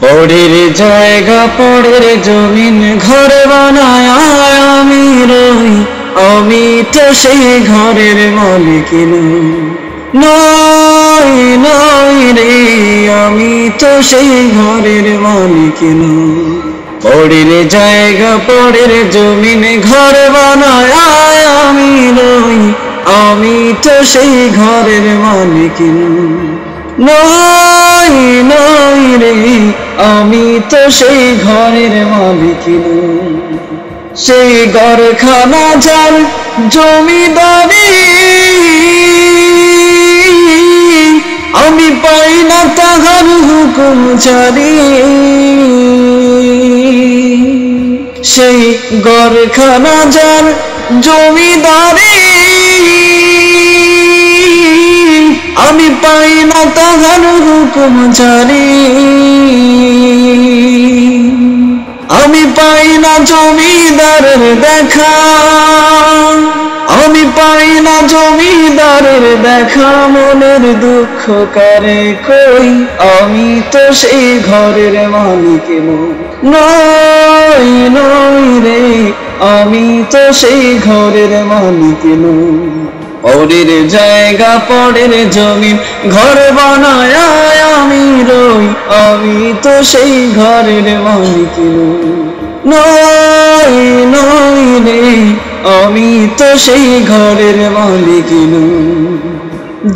পরের জায়গা পরের জমিন ঘর বানায় আমি রই, আমি তো সেই ঘরের মালিক নই, নই রে, আমি তো সেই ঘরের মালিক নই। পরের জায়গা পরের জমিন ঘর বানায় আমি রই, আমি তো সেই ঘরের মালিক নই, নই রে, আমি তো সেই ঘরের মালিক নই। সেই ঘরখানা যার জমিদারি, আমি পাই না তাহার হুকুম জারি। সেই ঘরখানা যার জমিদারি, আমি পাই না তাহার হুকুম জারি। আমি পাই না জমিদারের দেখা, আমি পাই না জমিদারের দেখা, মনের দুঃখ কারে কই, আমি তো সেই ঘরের মালিক নই, নই রে, আমি তো সেই ঘরের মালিক নই। পরের জায়গা পরের জমিন ঘর বানায় আমি রই, আমি তো সেই ঘরের মালিক নই, নই রে, আমি তো সেই ঘরের মালিক নই।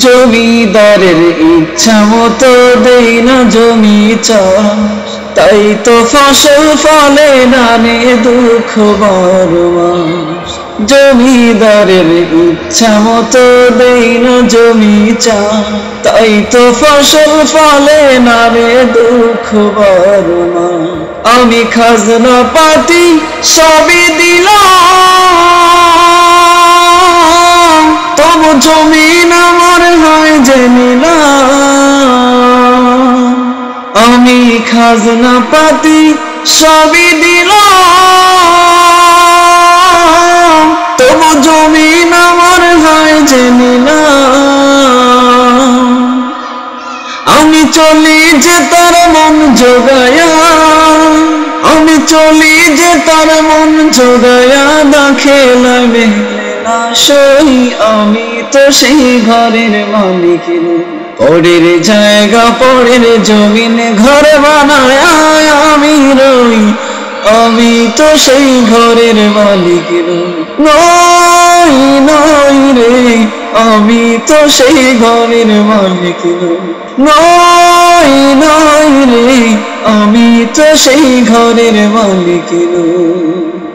জমিদারের ইচ্ছা মতো দেই না জমি চাষ, তাই তো ফসল ফলে না রে দুঃখ বারো মাস। জমিদারের ইচ্ছা মতো দেই না জমি চাষ, তাই তো ফসল ফলে না রে দুঃখ বারো মাস। আমি খাজনা পাতি সবই দিলাম, তবু জমিন আমার হয় যে নিলাম। আমি খাজনা পাতি সবই দিলাম, তবু জমিন আমার হয় যে নিলাম। আমি চলি যে তার মন জোগায়া, আমি চলি যে তার মন জোগায়া, দেখে লাগে না সই, আমি তো সেই ঘরের মালিক নই। পরের জায়গা পরের জমিন ঘর বানায় আমি রই, আমি তো সেই ঘরের মালিক নই, নই রে, আমি তো সেই ঘরের মালিক নই, নই রে, আমি তো সেই ঘরের মালিক নই।